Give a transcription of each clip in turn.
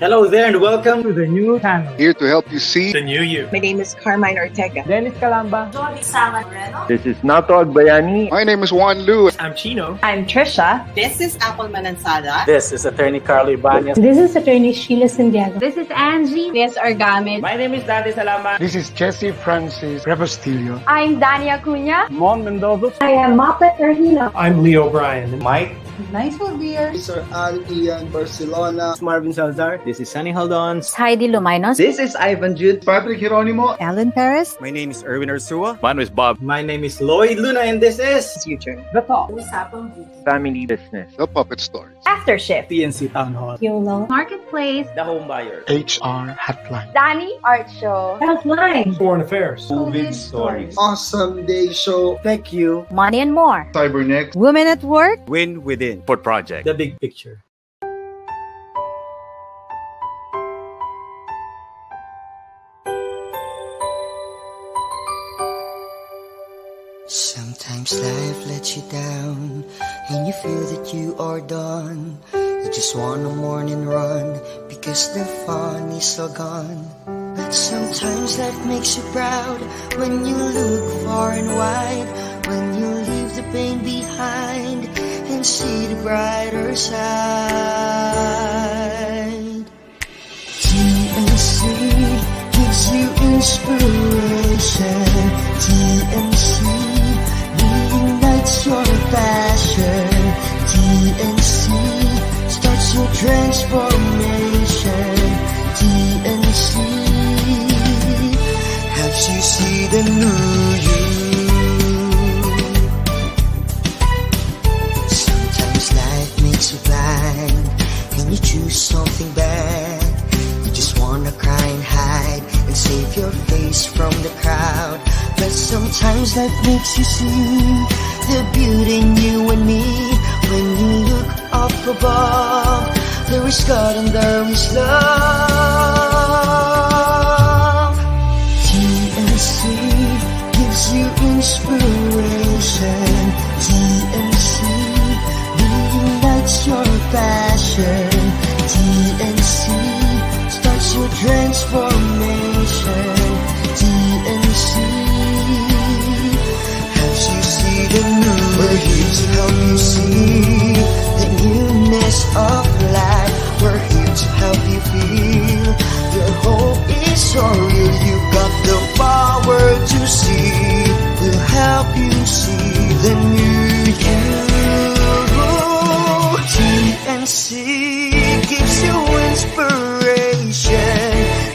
Hello there and welcome to the new channel. Here to help you see The new you. My name is Carmine Ortega. Dennis Calamba. This is Nato Agbayani. My name is Juan Lu. I'm Chino. I'm Trisha. This is Apple Manansada. This is Attorney Carlo Ibanez. This is Attorney Sheila Santiago. This is Angie. This is Orgamit. My name is Dante Salama. This is Jesse Francis Rebustillo. I'm Dania Cunha. Mon Mendoza. I am Mapet Erhino. I'm Leo Bryan. Mike. Nice for beer. Sir Al Ian Barcelona. Marvin Salazar. This is Sunny Haldon. Heidi Lumainos. This is Ivan Jude. Patrick Geronimo. Alan Perez. My name is Erwin Ursua. Mine is Bob. My name is Lloyd Luna and this is Future. The Talk. Family Business. The Puppet Stories. After Shift. TNC Town Hall. YOLO. Marketplace. The Home Buyer. HR Hotline. Danny Art Show. Hotline. Foreign Affairs. COVID Stories. Awesome Day Show. Thank you. Money and More. Cybernext. Women at Work. Win Within. Port Project. The Big Picture. Sometimes life lets you down and you feel that you are done. You just want a morning run because the fun is all gone. But sometimes life makes you proud when you look far and wide, when you leave the pain behind and see the brighter side. TNC gives you inspiration. TNC reignites your passion. TNC starts your transformation. TNC helps you see the new you. Sometimes life makes you blind and you choose something bad. You just wanna cry and hide and save your face from the crowd. But sometimes life makes you see the beauty in you and me. When you look up above, there is God and there is love. TNC gives you inspiration. TNC reignites your passion. TNC starts your transformation. TNC helps you see the new. We're here to help you see the newness of life. We're here to help you feel your hope is so real. You've got the power to see. We'll help you see the new you. TNC gives you inspiration.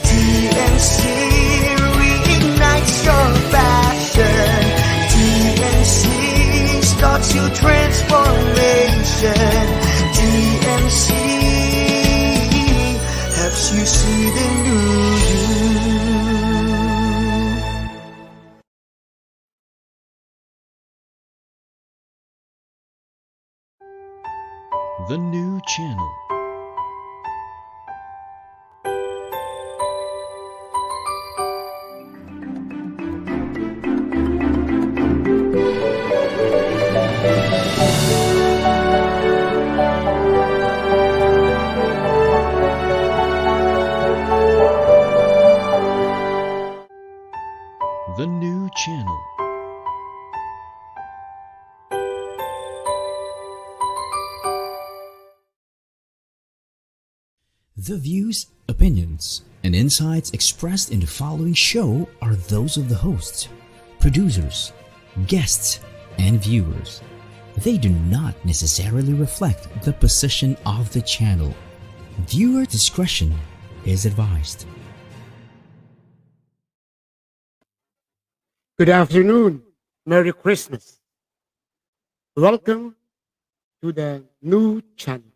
TNC reignites your passion. TNC starts your transformation. TNC helps you see the new you. The new channel. The new channel. The views, opinions, and insights expressed in the following show are those of the hosts, producers, guests, and viewers. They do not necessarily reflect the position of the channel. Viewer discretion is advised. Good afternoon. Merry Christmas. Welcome to the new channel,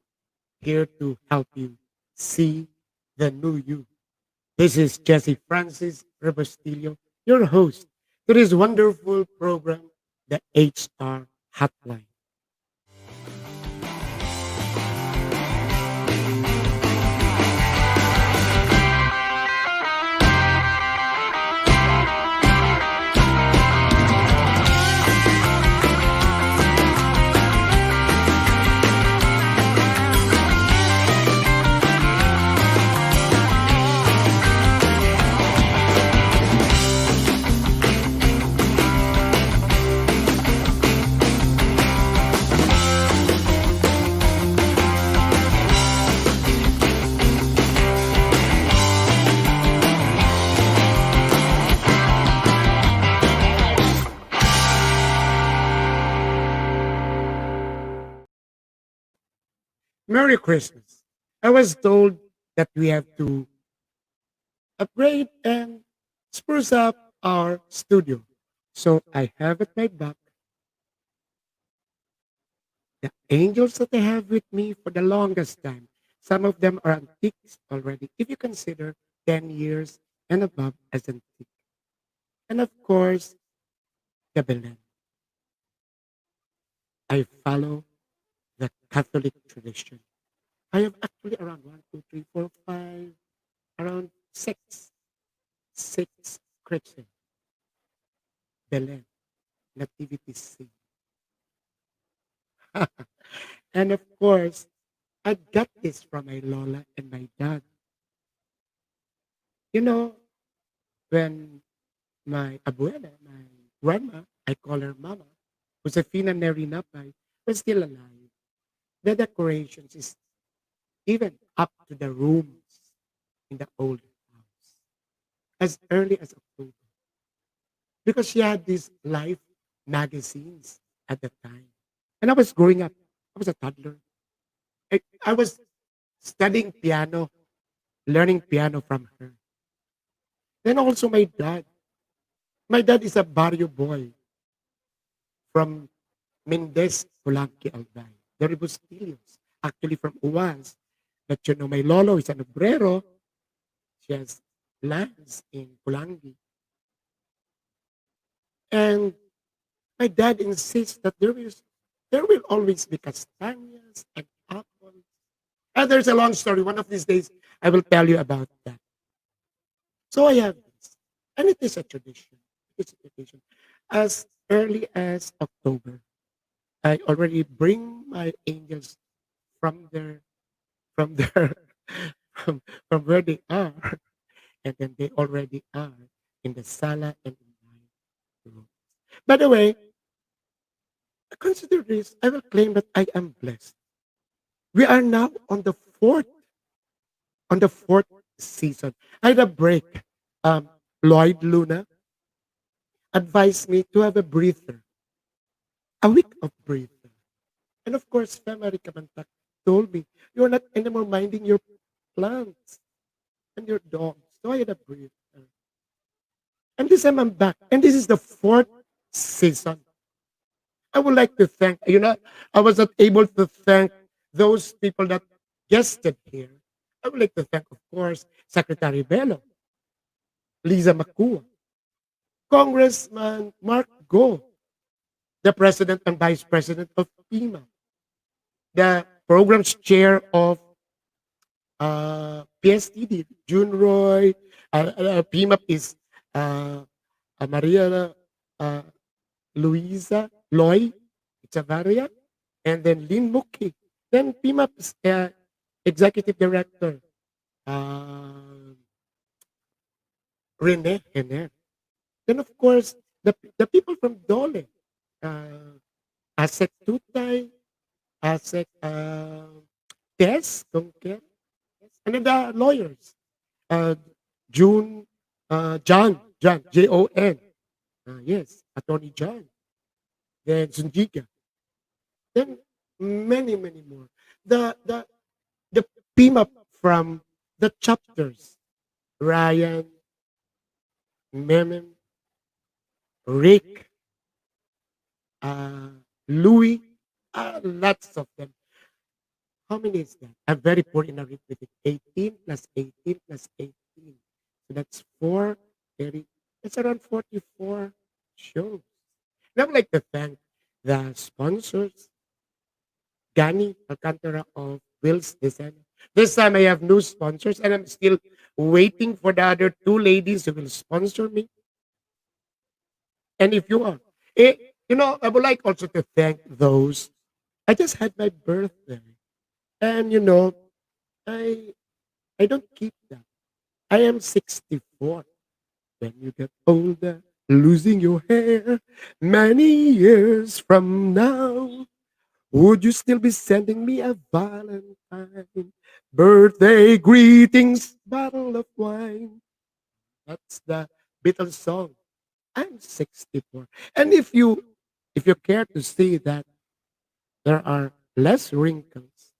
here to help you see the new you. This is Jesse Francis Rebustillo, your host to this wonderful program, the HR Hotline. Merry Christmas. I was told that we have to upgrade and spruce up our studio. So I have at my back the angels that I have with me for the longest time. Some of them are antiques already, if you consider 10 years and above as antique. And of course, the Belen. I follow the Catholic tradition. I have actually around 1, 2, 3, 4, 5, around six Christian Belen nativity scene. And of course, I got this from my Lola and my dad. You know, when my abuela, my grandma, I call her Mama, Josefina Neri Napay, was still alive, the decorations is even up to the rooms in the old house as early as October. Because she had these life magazines at the time. And I was growing up. I was a toddler. I was studying piano, learning piano from her. Then also my dad. My dad is a barrio boy from Mendez, Polanqui, Albay. The Rebustillos, actually from Uwas. But you know, my lolo is an obrero. She has lands in Polanqui. And my dad insists that there will always be castañas and apples. And there's a long story. One of these days, I will tell you about that. So I have this. And it is a tradition. It is a tradition. As early as October, I already bring my angels from from their, from where they are. And then they already are in the sala and in my room. By the way, consider this. I will claim that I am blessed. We are now on the fourth season. I had a break. Lloyd Luna advised me to have a breather, a week of breather. And of course, Femari Kamantak told me, you're not anymore minding your plants and your dogs. So I had a breather. And this time I'm back. And this is the fourth season. I would like to thank, I was not able to thank those people that guested here. I would like to thank, of course, Secretary Bello, Liza Makua, Congressman Mark Go, the President and Vice President of PIMA, the Program's Chair of Pstd, June Roy, PIMA is Maria Luisa Loy Echevarria, and then Lynn Muki. Then PIMAP's Executive Director, Rene Henner. Then, of course, the people from Dole, Asek Tutay, Asek Tess, and then the lawyers, June, John, Jon, yes, Attorney John, then Sunjiga, then many more. The PIMAP from the chapters, Ryan, Memem, Rick, Louis, lots of them. How many is that? I'm very poor in arithmetic. 18 plus 18 plus 18. So that's 30. It's around 44 shows. And I would like to thank the sponsors, Gani Alcantara of Will's Design. This time I have new sponsors and I'm still waiting for the other two ladies who will sponsor me. And if you are, I would like also to thank those. I just had my birthday. And I don't keep that. I am 64. When you get older, losing your hair many years from now, would you still be sending me a Valentine? Birthday greetings, bottle of wine. That's the Beatles song. I'm 64. And if you care to see that there are less wrinkles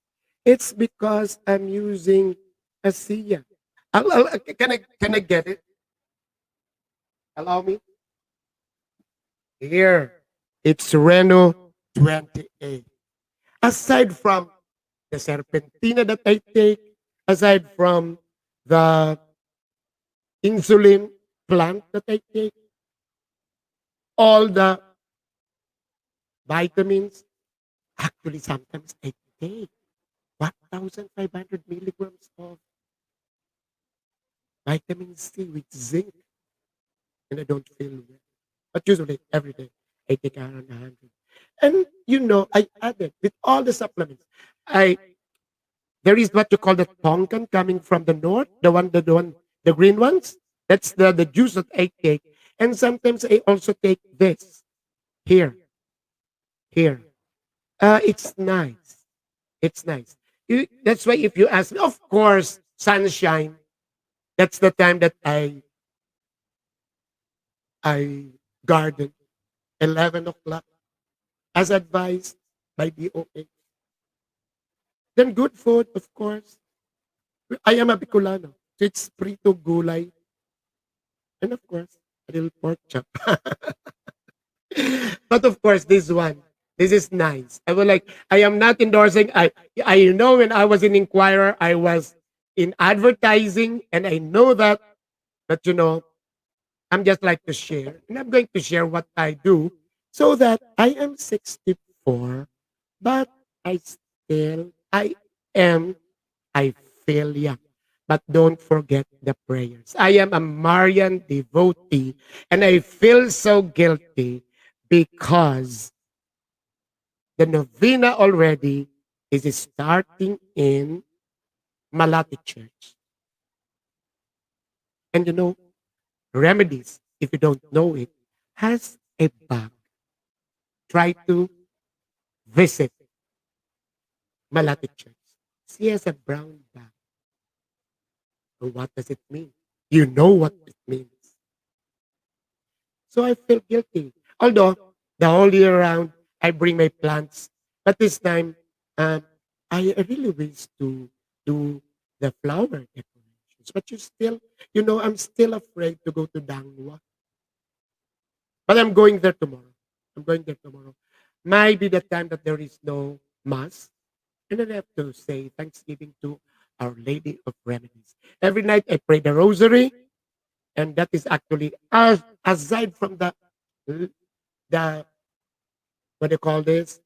It's because I'm using a SIA. Can I get it? Allow me. Here, it's Reno 28. Aside from the serpentina that I take, aside from the insulin plant that I take, all the vitamins, actually sometimes I take 1,500 milligrams of vitamin C with zinc, and I don't feel well. But usually every day I take around 100. And I added with all the supplements. There is what you call the tonkan coming from the north, the green ones. That's the juice that I take. And sometimes I also take this here. It's nice. It's nice. That's why if you ask me, of course, sunshine. That's the time that I garden. 11 o'clock, as advised by DOA. Then good food, of course. I am a Bicolano. So it's prito gulay. And of course, a little pork chop. But of course, this is nice. I am not endorsing. I know when I was in Inquirer, I was in advertising, and I know that. But I'm just like to share. And I'm going to share what I do so that I am 64, but I feel young. But don't forget the prayers. I am a Marian devotee, and I feel so guilty because the novena already is starting in Malati Church. And Remedies, if you don't know it, has a bag. Try to visit Malati Church. She has a brown bag. So what does it mean? You know what it means. So I feel guilty. Although the whole year round, I bring my plants. But this time, I really wish to do the flower decorations. But I'm still afraid to go to Dangwa. But I'm going there tomorrow. Might be the time that there is no mass. And then I have to say Thanksgiving to Our Lady of Remedies. Every night I pray the rosary. And that is actually, aside from the what do you call this?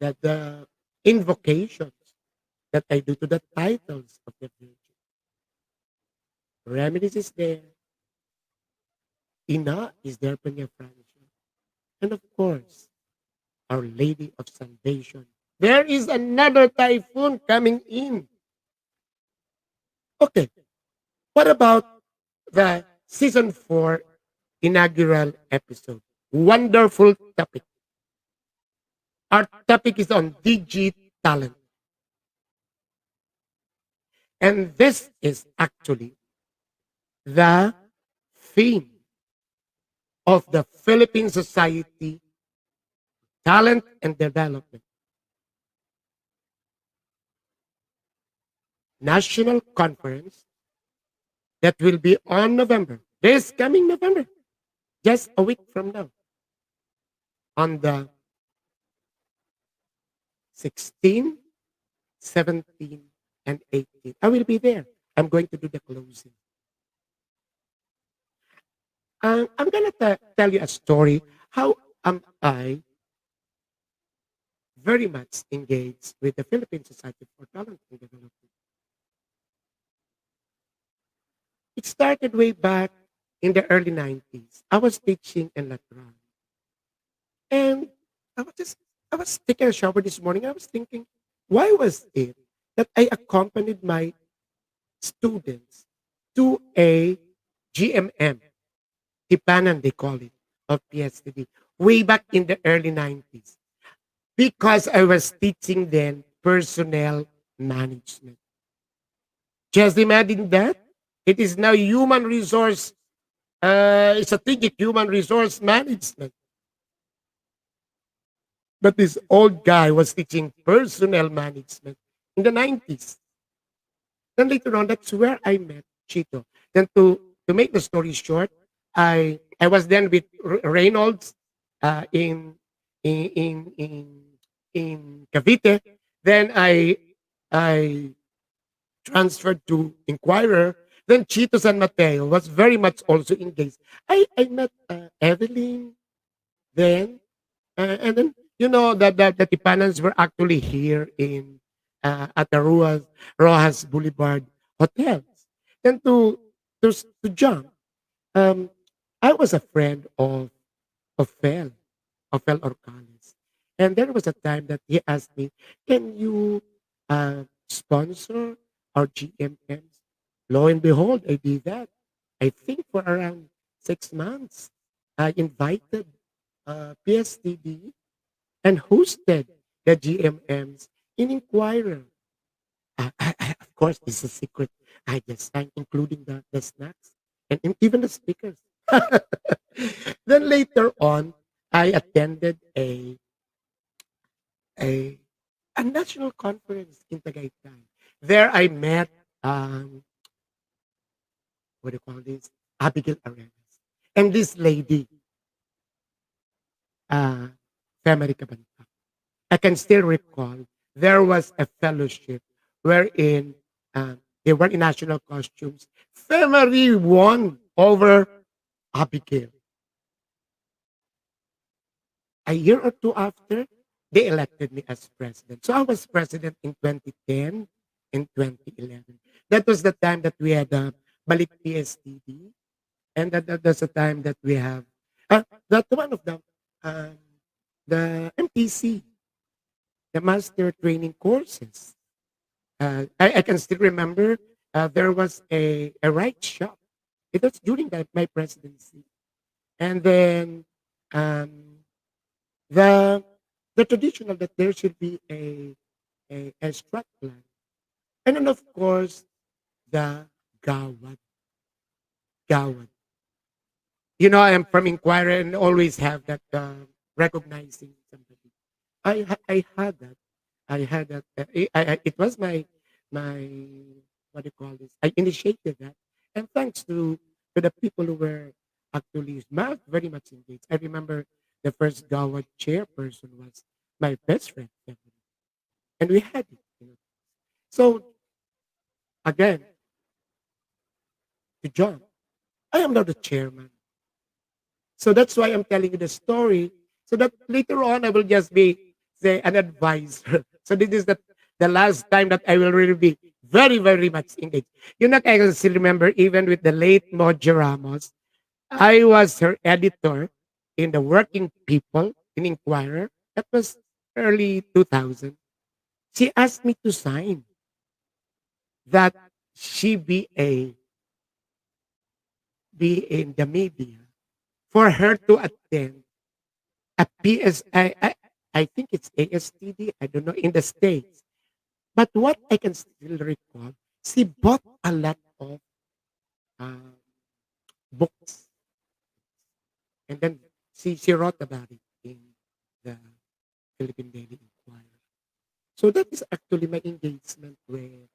The invocations that I do to the titles of the Virgin. Remedies is there. Ina is there, Peña Francia. And of course, Our Lady of Salvation. There is another typhoon coming in. Okay. What about the season 4 inaugural episode? Wonderful topic. Our topic is on DigiTalent. And this is actually the theme of the Philippine Society Talent and Development National Conference that will be on November, this coming November, just a week from now, on the 16, 17, and 18. I will be there. I'm going to do the closing. I'm going to tell you a story. How am I very much engaged with the Philippine Society for Talent and Development? It started way back in the early 90s. I was teaching in Latran. And I was taking a shower this morning. I was thinking, why was it that I accompanied my students to a GMM, Tipanan they call it, of Pstd, way back in the early 90s? Because I was teaching them personnel management. Just imagine that. It is now human resource, strategic human resource management. But this old guy was teaching personnel management. in the 90s. Then later on, that's where I met Chito. Then to make the story short, I was then with Reynolds in in in in Cavite. Then I transferred to Inquirer. Then Chito San Mateo was very much also engaged. I met Evelyn then, and then the Tipanans were actually here in at the Rojas Boulevard hotels. Then to jump, um, I was a friend of Fel, of Fel Orcales. And there was a time that he asked me, can you sponsor our GMMs? Lo and behold, I did that. I think for around 6 months, I invited PSTD and hosted the GMMs in Inquirer. Of course, it's a secret. I just signed, including the snacks and even the stickers. Then later on, I attended a a national conference in Tagaytay. There I met what do you call this? Abigail Arenas. And this lady, Family Kabanta. I can still recall there was a fellowship wherein they were in national costumes. Family won over Abigail. A year or two after, they elected me as president. So I was president in 2010 and 2011. That was the time that we had Balik PSTD. And that's the time that we have that one of the MTC, the master training courses. I can still remember there was a right shop. It was during my presidency. And then the traditional that there should be a strat plan. And then of course the Gawad. Gawad. You know, I am from Inquirer and always have that recognizing somebody. I had that. I had that. It was my what do you call this? I initiated that, and thanks to the people who were actually very much engaged. I remember the first Gawad chairperson was my best friend, and we had it. So again, to John, I am not the chairman. So that's why I'm telling you the story. So that later on I will just be say an advisor. So this is the last time that I will really be very, very much engaged. You know, I can still remember even with the late Moji Ramos, I was her editor in the Working People in Inquirer. That was early 2000. She asked me to sign that she be in the media for her to attend a I think it's ASTD, I don't know, in the States. But what I can still recall, she bought a lot of books. And then she wrote about it in the Philippine Daily Inquirer. So that is actually my engagement with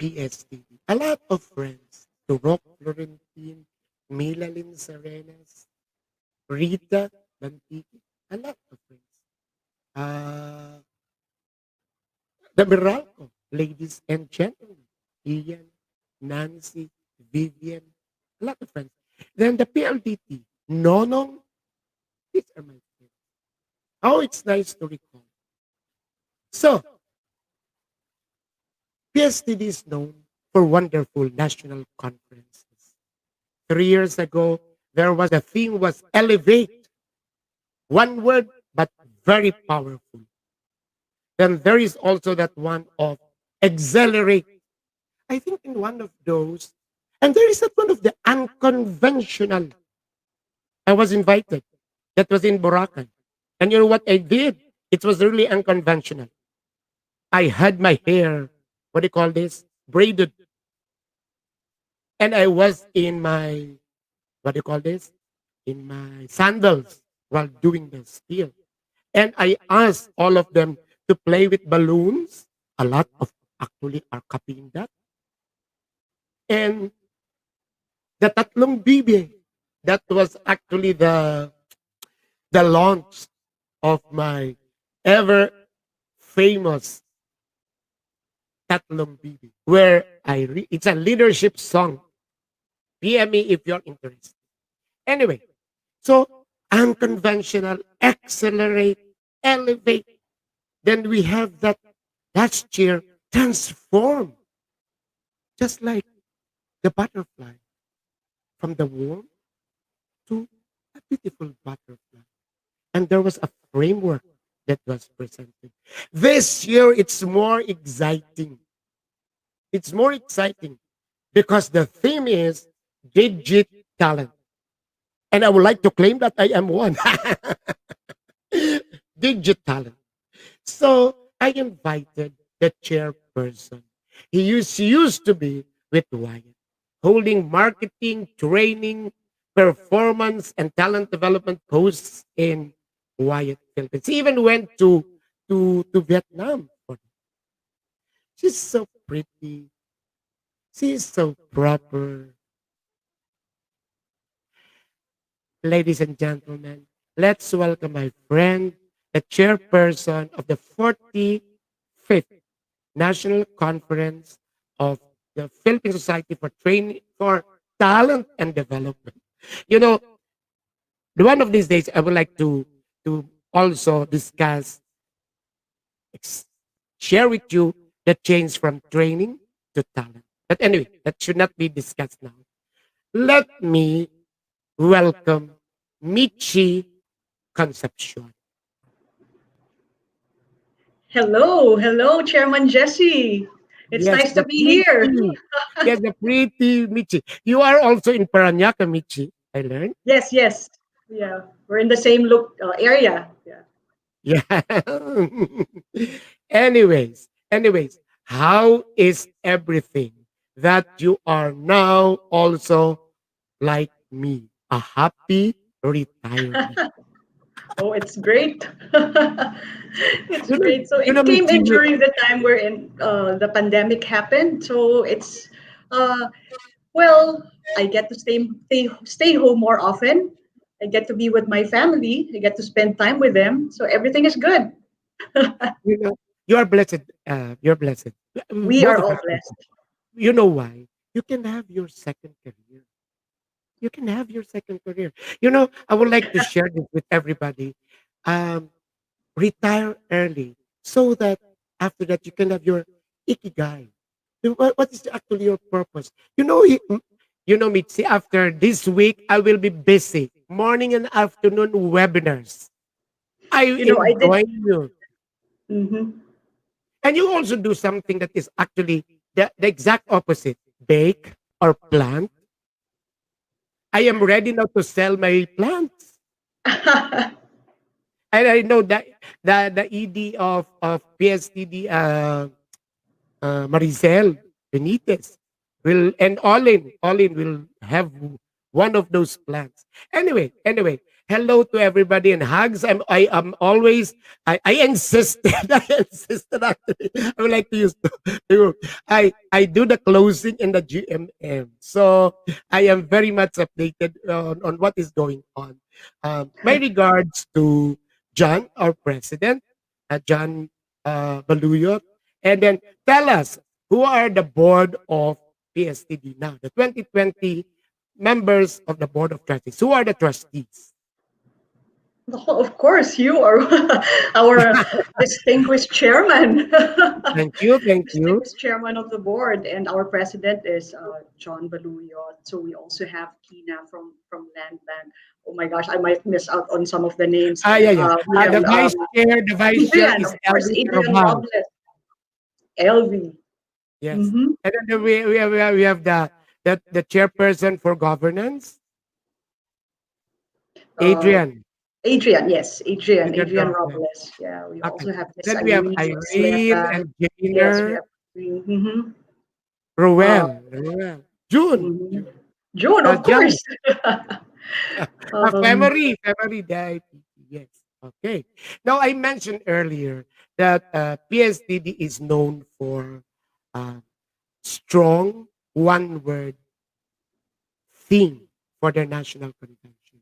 PSTD. A lot of friends, to Rock Florentine, Mila Lynn Serenas, Rita Bantiki, a lot of friends. The Meralco, ladies and gentlemen, Ian, Nancy, Vivian, a lot of friends. Then the PLDT, Nonong, these are my friends. Oh, it's nice to recall. So, PSTD is known for wonderful national conferences. 3 years ago, the theme was elevate. One word, but very powerful. Then there is also that one of accelerate. I think in one of those, and there is that one of the unconventional. I was invited. That was in Boracay. And you know what I did? It was really unconventional. I had my hair, what do you call this? Braided. And I was in my, what do you call this? In my sandals while doing the spiel. And I asked all of them to play with balloons a lot of actually are copying that. And the Tatlong Bibi, that was actually the launch of my ever famous Tatlong Bibi, where it's a leadership song. PM me if you're interested. Anyway, so unconventional, accelerate, elevate. Then we have that last year transform, just like the butterfly, from the worm to a beautiful butterfly. And there was a framework that was presented. This year, it's more exciting. It's more exciting because the theme is DigiTalent. And I would like to claim that I am one. DigiTalent. So I invited the chairperson. She used to be with Wyatt, holding marketing, training, performance, and talent development posts in Wyatt, Philippines. She even went to Vietnam for it. She's so pretty. She's so proper. Ladies and gentlemen, let's welcome my friend, the chairperson of the 45th National Conference of the Philippine Society for Training for Talent and Development. You know, one of these days, I would like to also discuss, share with you the change from training to talent. But anyway, that should not be discussed now. Let me welcome Michie Concepcion. Hello, Chairman Jesse. It's nice to be here. Yes, the pretty Michie. You are also in Parañaque, Michie, I learned. Yes. Yeah, we're in the same area. Yeah. Anyways, how is everything that you are now also like me, a happy retirement? Oh, it's great. It's great. So it came in during the time wherein the pandemic happened. So it's well, I get to stay home more often. I get to be with my family. I get to spend time with them. So everything is good. You are blessed. You're blessed. We are all blessed. You know why? You can have your second career. You can have your second career. I would like to share this with everybody. Retire early so that after that you can have your ikigai. What is actually your purpose? Mitzi, after this week, I will be busy. Morning and afternoon webinars. I enjoy you. Mm-hmm. And you also do something that is actually the exact opposite. Bake or plant. I am ready now to sell my plants. And I know that the ED of Pstd, Maricel Benitez will, and Olin will have one of those plants. Anyway, hello to everybody and hugs. I am always, I insisted, actually. I would like to use, I do the closing in the GMM. So I am very much updated on what is going on. My regards to John, our president, John Baluyot. And then tell us, who are the board of Pstd now? The 2020 members of the board of trustees. Who are the trustees? Oh, of course, you are our distinguished chairman. Thank you. Distinguished chairman of the board, and our president is John Baluyot. So we also have Kina from Land Bank. Oh my gosh, I might miss out on some of the names. The vice chair is of course, Adrian Robles. LV. Yes. Mm-hmm. And then we have the chairperson for governance. Adrian. Adrian Robles. Yeah, we also have this. Then we have Irene and Jainer. Yes, we have Irene. Roel. June, of course. Memory, yes. Okay. Now, I mentioned earlier that PSDD is known for strong one-word theme for their national convention.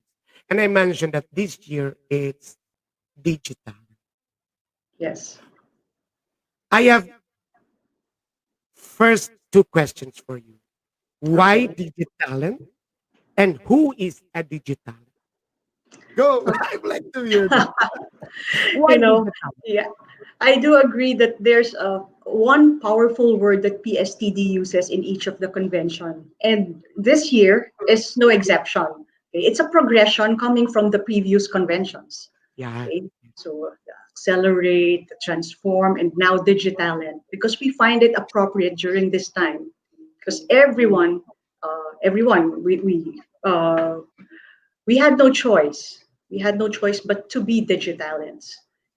And I mentioned that this year it's digital. Yes. I have first two questions for you. Why Okay. DigiTalent and who is a DigiTalent? Go. I'd like to hear that. Why You know, DigiTalent? yeah, I do agree that there's one powerful word that PSTD uses in each of the convention, and this year is no exception. Okay? It's a progression coming from the previous conventions. Yeah. Okay? So accelerate, transform, and now DigiTalent, because we find it appropriate during this time, because everyone, we had no choice. We had no choice but to be DigiTalents.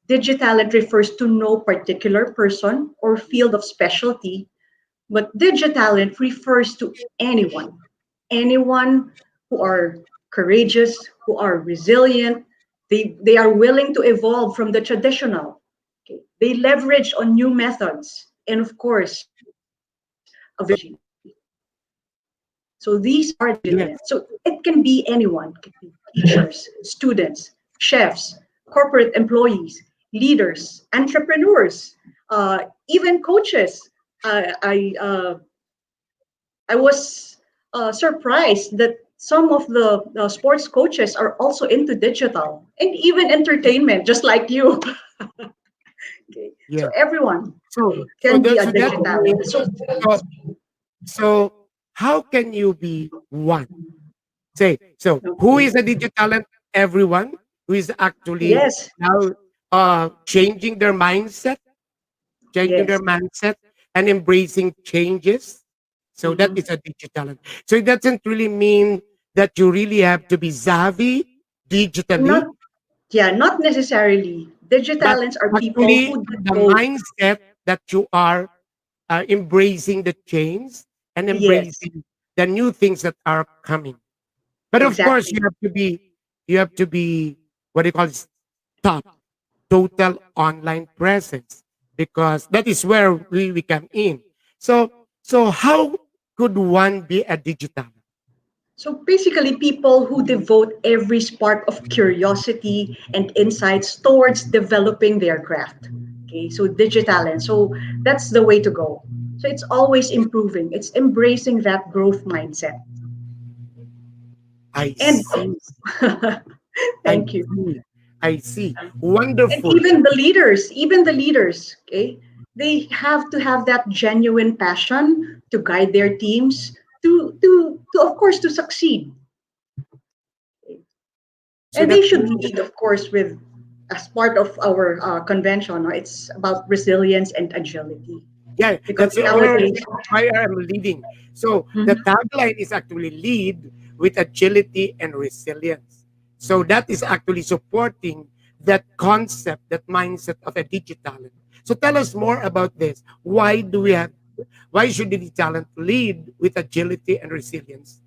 DigiTalent refers to no particular person or field of specialty, but DigiTalent refers to anyone who are courageous, who are resilient. They are willing to evolve from the traditional. Okay? They leverage on new methods, and of course, availability. So these are Yes. DigiTalents. So it can be anyone, it can be teachers, students, chefs, corporate employees, leaders, entrepreneurs, even coaches. I was surprised that some of the sports coaches are also into digital and even entertainment, just like you. Okay. So Yeah. everyone So can be a that digital. means so how can you be one? Say, so who is a DigiTalent? Everyone who is actually Yes, now changing their mindset, yes. and embracing changes. So that Mhm. is a DigiTalent. So it doesn't really mean that you really have to be savvy digitally, Not Yeah, not necessarily. but Digitalents are people actually who the devote. mindset that you are embracing the change and Yes, embracing the new things that are coming. But of course, exactly. you have to be what do you call it, top total online presence because that is where we come in. So how could one be a digital? So basically, people who devote every spark of curiosity and insights towards developing their craft. Okay, so digitalent. So that's the way to go. So it's always improving. It's embracing that growth mindset. I And see. I thank you. see. I see. And Wonderful. even the leaders, okay, they have to have that genuine passion to guide their teams to of course to succeed. So And they that should means lead, of course, with as part of our convention. No? It's about resilience and agility yeah, because that's nowadays. why I'm leading. So the Mhm. tagline is actually lead with agility and resilience. So that is actually supporting that concept, that mindset of a digital. So tell us more about this. Why should DigiTalent lead with agility and resilience?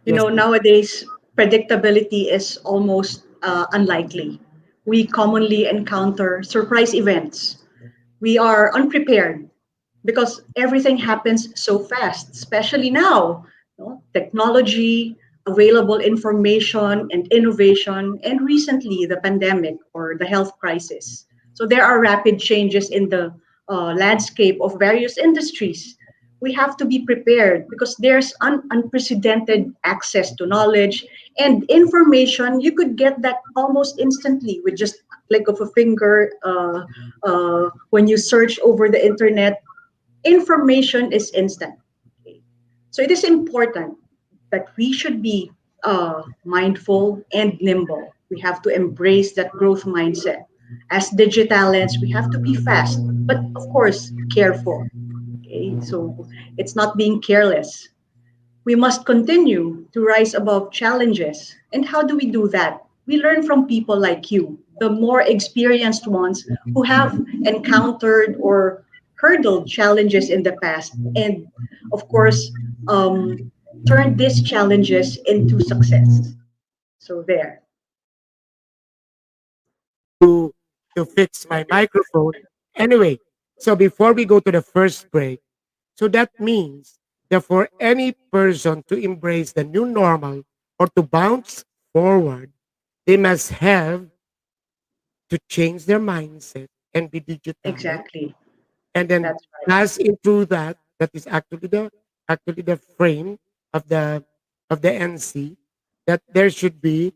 Yes, please. Nowadays predictability is almost unlikely. We commonly encounter surprise events. We are unprepared because everything happens so fast, especially now. Technology, available information, and innovation, and recently the pandemic or the health crisis. So there are rapid changes in the landscape of various industries. We have to be prepared because there's unprecedented access to knowledge and information. You could get that almost instantly with just a click of a finger. When you search over the internet, information is instant. Okay? So it is important that we should be mindful and nimble. We have to embrace that growth mindset. As digitalents, we have to be fast, but of course, careful. Okay, so it's not being careless. We must continue to rise above challenges. And how do we do that? We learn from people like you, the more experienced ones who have encountered or hurdled challenges in the past. And of course, turned these challenges into success. So there. to fix my microphone. Anyway, so before we go to the first break, so that means that for any person to embrace the new normal or to bounce forward, they must have to change their mindset and be digital. Exactly. And then That's right. pass into that. That is actually the frame of the NC, that there should be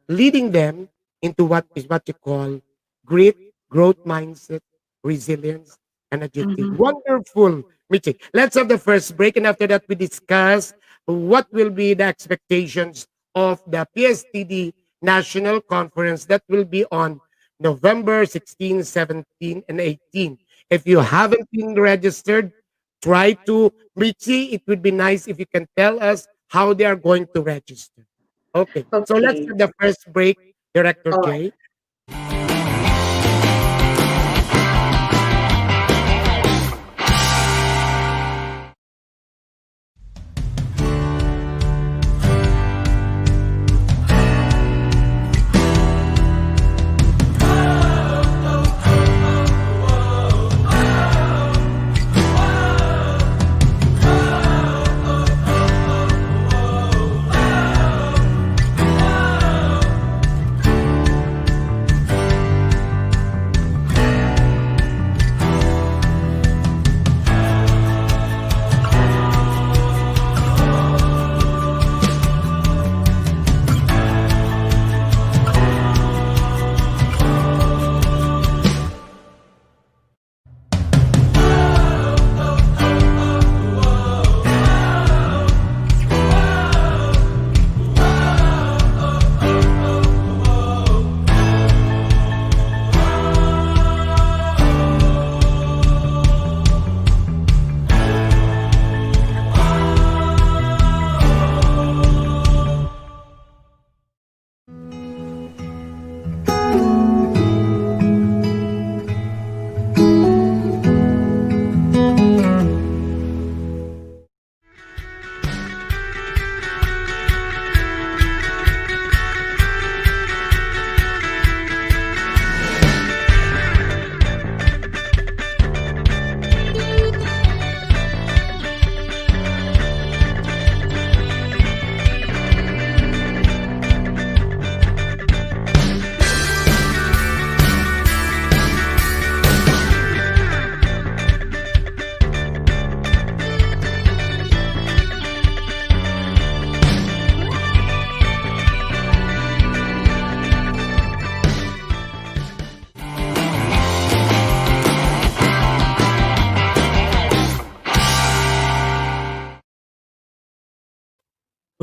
leading them into what you call grit, growth mindset, resilience, and agility. Mhm. Wonderful, Michi. Let's have the first break, and after that, we discuss what will be the expectations of the PSTD National Conference that will be on November 16, 17, and 18. If you haven't been registered, try to. Michi, it would be nice if you can tell us how they are going to register. Okay, so let's Okay. have the first break, Director All right. Jay.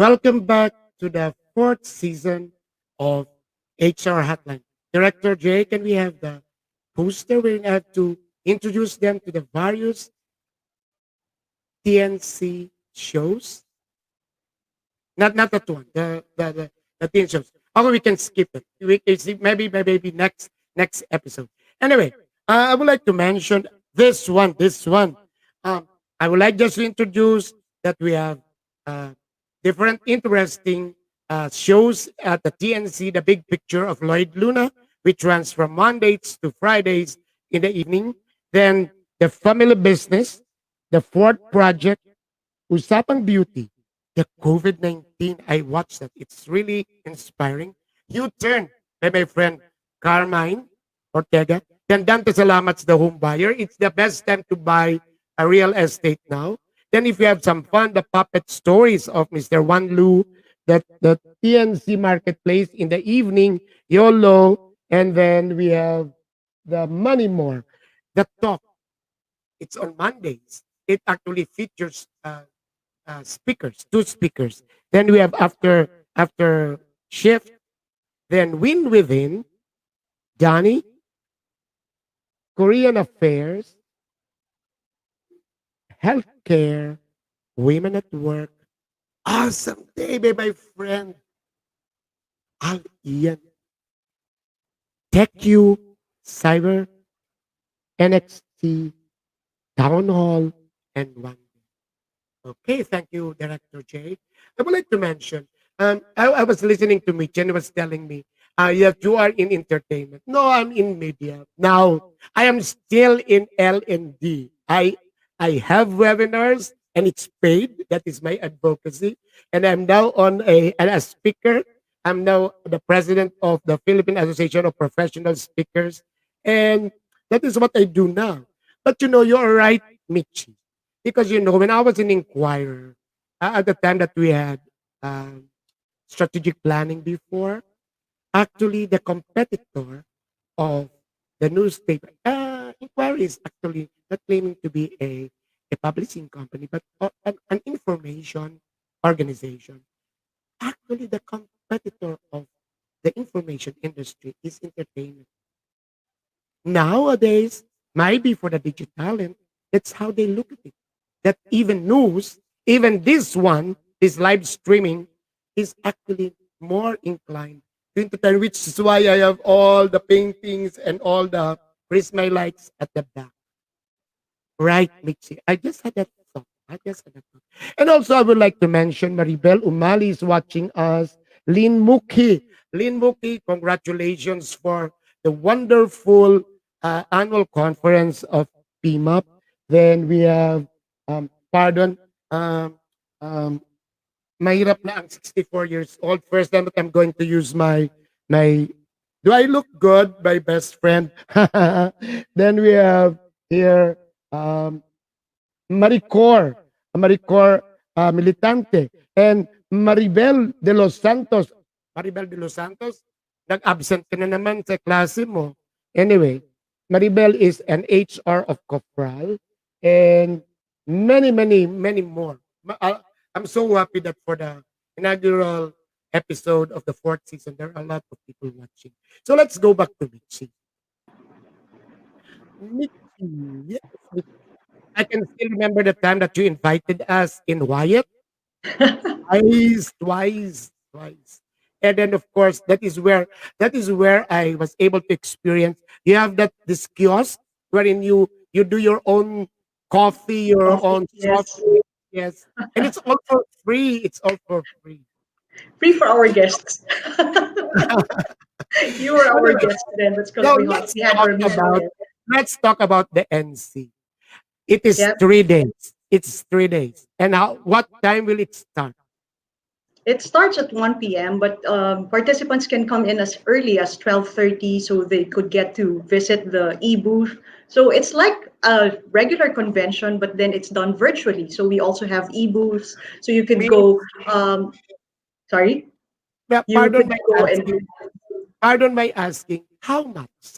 Welcome back to the fourth season of HR Hotline. Director Jay, can we have the poster? We have to introduce them to the various TNC shows. Not that one. The TN shows. Okay, we can skip it. We can see maybe next episode. Anyway, I would like to mention this one. I would like just to introduce that we have different interesting shows at the TNC, the big picture of Lloyd Luna, which runs from Mondays to Fridays in the evening. Then the family business, the fourth project, Usapang Beauty, the COVID-19. I watched that. It's really inspiring. You turn by my friend Carmine Ortega. Then Dante Salamat's the home buyer. It's the best time to buy a real estate now. Then if you have some fun, the puppet stories of Mr. Wan Lu, that the TNC marketplace in the evening, YOLO, and then we have the Money More, the talk. It's on Mondays. It actually features speakers, two speakers. Then we have after shift, then Win Within, Johnny, Korean Affairs, Healthcare, Women at Work, Awesome Day by my friend Al Ian, TechU, Cyber, NXT, Town Hall, and One. Okay, thank you, Director Jay. I would like to mention, I was listening to Mitch and he was telling me, Yes, you are in entertainment. No, I'm in media. Now, I am still in L&D. I have webinars and it's paid. That is my advocacy. And I'm now a speaker. I'm now the president of the Philippine Association of Professional Speakers. And that is what I do now. But you're right, Michi. Because when I was an inquirer, at the time that we had strategic planning before, actually the competitor of the newspaper inquiry is actually not claiming to be a publishing company, but an information organization. Actually, the competitor of the information industry is entertainment. Nowadays, maybe for the DigiTalent, that's how they look at it. That even news, even this live streaming, is actually more inclined to entertain, which is why I have all the paintings and all the prisma lights at the back. Right, Michi? I just had that thought. And also, I would like to mention Maribel Umali is watching us. Lynn Muki. Lynn Muki, congratulations for the wonderful annual conference of PMAP. Then we have, pardon, mahirap na ang 64 years old. First time that I'm going to use my, do I look good, my best friend? Then we have here, Maricor Militante, and Maribel de los Santos. Maribel de los Santos, nag-absent ka na naman sa klase mo. Anyway, Maribel is an HR of Copral, and many more. I'm so happy that for the inaugural episode of the 4th season, there are a lot of people watching. So let's go back to Michi. Michi, yes, Michi. I can still remember the time that you invited us in Wyatt. Twice. And then of course that is where I was able to experience. You have this kiosk wherein you do your own coffee, your own Yes. yes. And it's all for free. Free for our guests. You were our guest then. That's Now, because we had our meeting. let's talk about the NC. It is 3 days. It's 3 days. And what time will it start? It starts at 1 p.m., but participants can come in as early as 12:30 so they could get to visit the e-booth. So it's like a regular convention, but then it's done virtually. So we also have e-booths. So you could go, sorry? Yeah, You could go and pardon my asking, how much?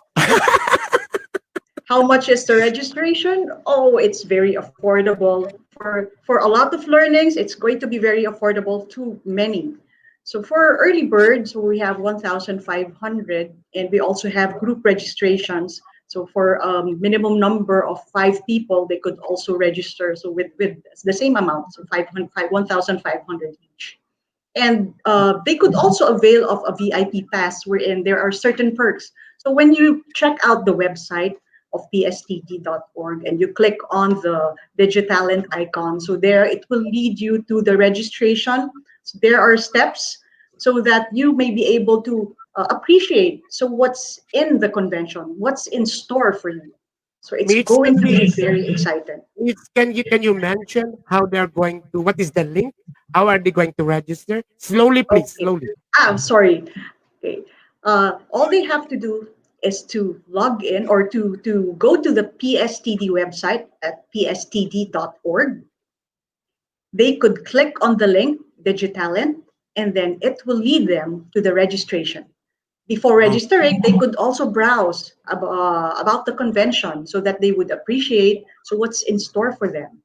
How much is the registration? Oh, it's very affordable. For a lot of learnings, it's going to be very affordable to many. So for early birds, we have 1,500, and we also have group registrations. So for minimum number of 5 people, they could also register. So with the same amount, so 1,500 each. And they could also avail of a VIP pass wherein there are certain perks. So when you check out the website of pstd.org and you click on the DigiTalent icon, so there it will lead you to the registration. So there are steps so that you may be able to appreciate what's in the convention, what's in store for you. So it's going to be very exciting. Can you mention how they're going to, what is the link? How are they going to register? Slowly, please, slowly. I'm sorry. Okay. All they have to do is to log in or to go to the PSTD website at pstd.org. They could click on the link, DigiTalent, and then it will lead them to the registration. Before registering, they could also browse about the convention so that they would appreciate what's in store for them.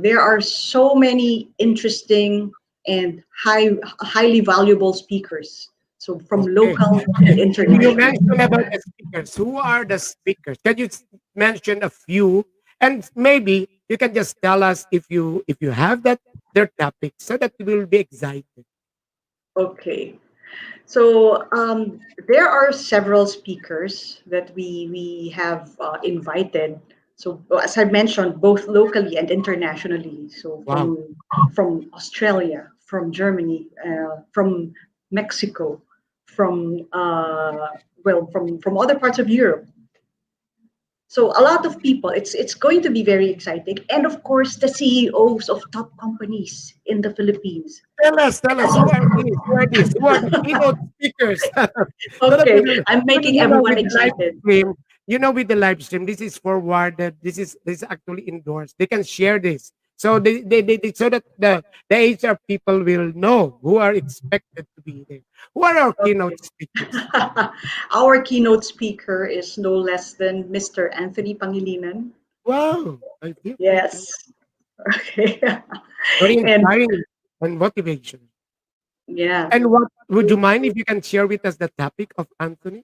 There are so many interesting and highly valuable speakers. So from local and international. You mentioned about the speakers. Who are the speakers? Can you mention a few? And maybe you can just tell us if you have their topics so that we will be excited. Okay. So there are several speakers that we have invited. So as I mentioned, both locally and internationally. So from Australia, from Germany, from Mexico, from from other parts of Europe. So a lot of people, it's going to be very exciting, and of course the CEOs of top companies in the Philippines. Tell us, who are these? Who are these? Who are the keynote speakers? So that Okay, we know, I'm making everyone with the live excited. stream, with the live stream, this is forwarded. This is actually endorsed. They can share this. So so that the HR people will know who are expected to be there. Who are our keynote speakers? Our keynote speaker is no less than Mr. Anthony Pangilinan. Wow, I think Yes. Okay. very And inspiring and motivation. yeah. And what would you mind if you can share with us the topic of Anthony?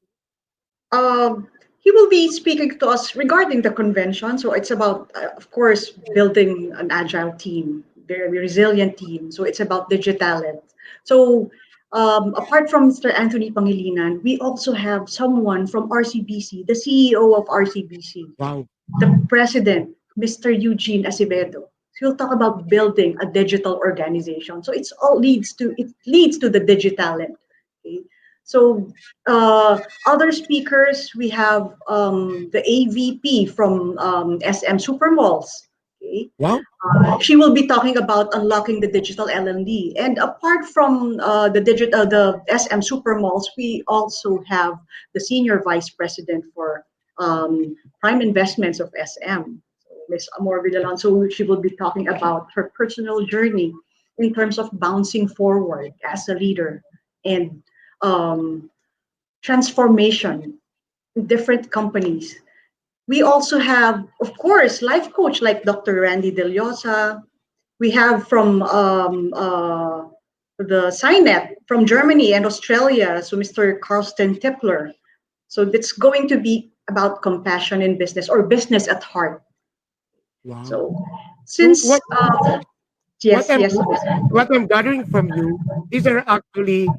He will be speaking to us regarding the convention. So it's about, of course, building an agile team, very resilient team. So it's about DigiTalent. So apart from Mr. Anthony Pangilinan, we also have someone from RCBC, the CEO of RCBC, Wow. the president, Mr. Eugene Acevedo. He'll talk about building a digital organization. So it leads to the DigiTalent. Okay? So other speakers, we have the AVP from SM Supermalls. Okay? Wow. She will be talking about unlocking the digital LND. And apart from the SM Supermalls, we also have the senior vice president for prime investments of SM, Ms. Amor Villalon. So she will be talking about her personal journey in terms of bouncing forward as a leader and transformation in different companies. We also have, of course, life coach like Dr. Randy Deliosa. We have from the SINET from Germany and Australia, so Mr. Carsten Tippler. So it's going to be about compassion in business or business at heart. Wow. So since what yes, I'm, yes, what I'm gathering from you, these are actually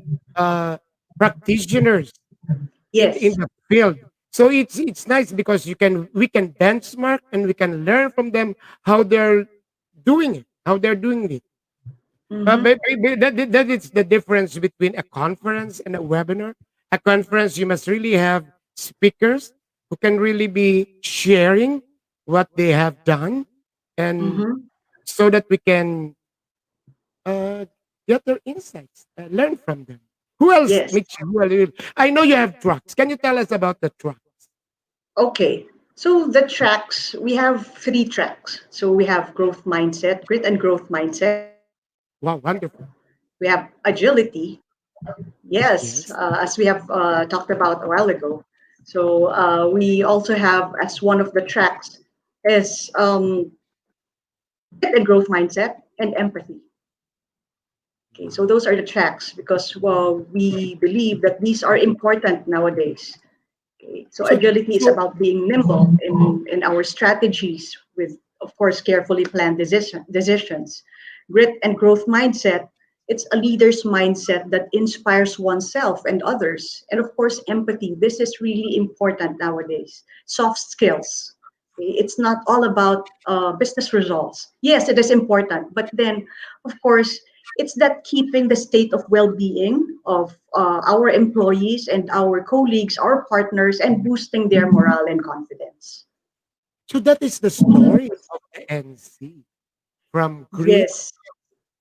practitioners in yes, the field. So it's nice because we can benchmark and we can learn from them how they're doing it, Mhm. that is the difference between a conference and a webinar. A conference, you must really have speakers who can really be sharing what they have done, and Mhm. so that we can uh, get their insights, learn from them. Who else, Yes. Michie? I know you have tracks. Can you tell us about the tracks? Okay. So the tracks, we have 3 tracks. So we have growth mindset, grit and growth mindset. Wow, wonderful. We have agility. Yes, Yes. as we have talked about a while ago. So we also have as one of the tracks is grit and growth mindset and empathy. Okay, so those are the tracks because we believe that these are important nowadays. Okay, so So, agility is so about being nimble in our strategies with, of course, carefully planned decisions. Grit and growth mindset, it's a leader's mindset that inspires oneself and others. And of course, empathy, this is really important nowadays. Soft skills. Okay, it's not all about business results. Yes, it is important, but then, of course, it's that keeping the state of well-being of our employees and our colleagues, our partners, and boosting their morale and confidence. so that is the story of the NC, from grit Yes.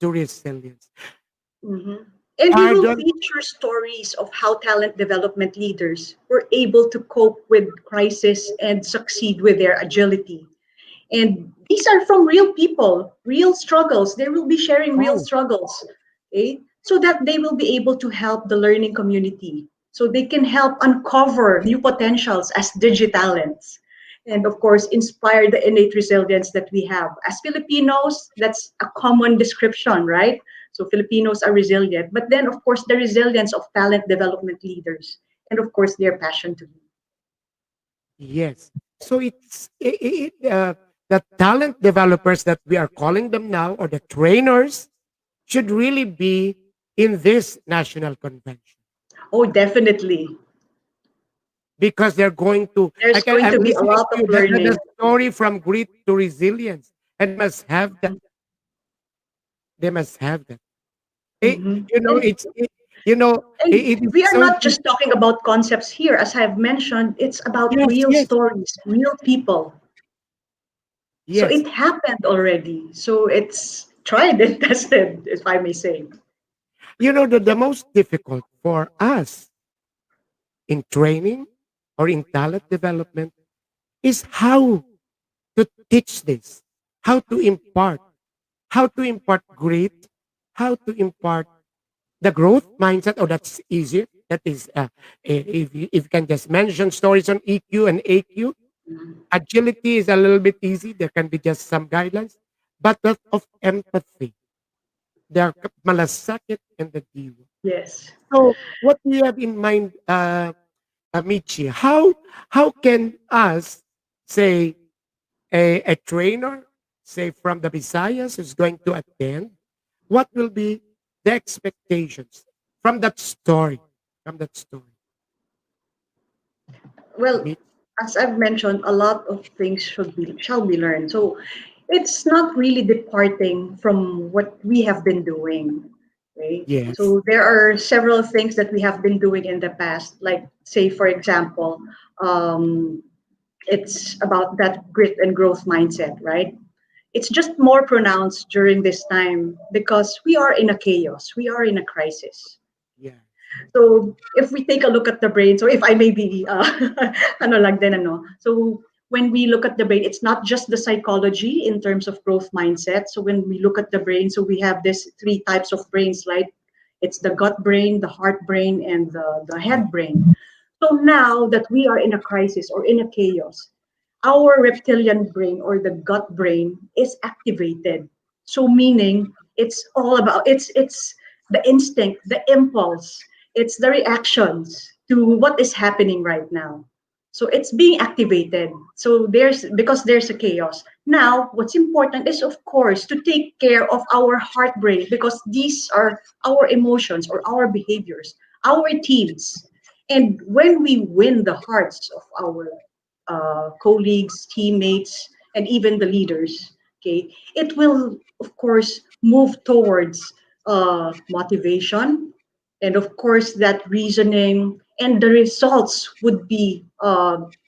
to resilience. Mhm. And we will Pardon. feature stories of how talent development leaders were able to cope with crisis and succeed with their agility. And these are from real people, real struggles. They will be sharing real Wow. struggles, okay? So that they will be able to help the learning community. So they can help uncover new potentials as DigiTalents. And of course, inspire the innate resilience that we have. As Filipinos, that's a common description, right? So Filipinos are resilient. But then, of course, the resilience of talent development leaders. And of course, their passion to lead. Yes. So the talent developers that we are calling them now, or the trainers, should really be in this national convention, Oh, definitely. because they're going to. There's going I'm to be a listening lot to of you. The learning. story from grit to resilience, and must have that. They must have that. Mhm. You know, You know, And it is we are so not just talking about concepts here. As I've mentioned, it's about yes, real yes, stories, real people. So yes. it happened already. So it's tried and tested, if I may say. You know, the most difficult for us in training or in talent development is how to teach this, how to impart grit, how to impart the growth mindset. Oh, that's easier. That is, if you can just mention stories on EQ and AQ, agility is a little bit easy. There can be just some guidelines, but that of empathy, the malasakit and the diwa. Yes. So, what do you have in mind, Michi? How can us say a trainer, say from the Visayas, who's going to attend? What will be the expectations from that story? From that story, Well, Mitch? as I've mentioned, a lot of things shall be learned. So it's not really departing from what we have been doing. Okay? Yes. So there are several things that we have been doing in the past, like say for example, um, it's about that grit and growth mindset, right? It's just more pronounced during this time because we are in a chaos, we are in a crisis. Yeah. So if we take a look at the brain, so if I may be, ano lang din, ano. So when we look at the brain, it's not just the psychology in terms of growth mindset. So when we look at the brain, so we have this three types of brains, right? It's the gut brain, the heart brain, and the head brain. So now that we are in a crisis or in a chaos, our reptilian brain or the gut brain is activated. So meaning it's all about it's the instinct, the impulse, it's the reactions to what is happening right now. So it's being activated. So there's because there's a chaos. Now, what's important is of course to take care of our heart brain because these are our emotions or our behaviors, our teams. And when we win the hearts of our colleagues, teammates, and even the leaders, okay, it will, of course, move towards motivation, and of course, that reasoning and the results would be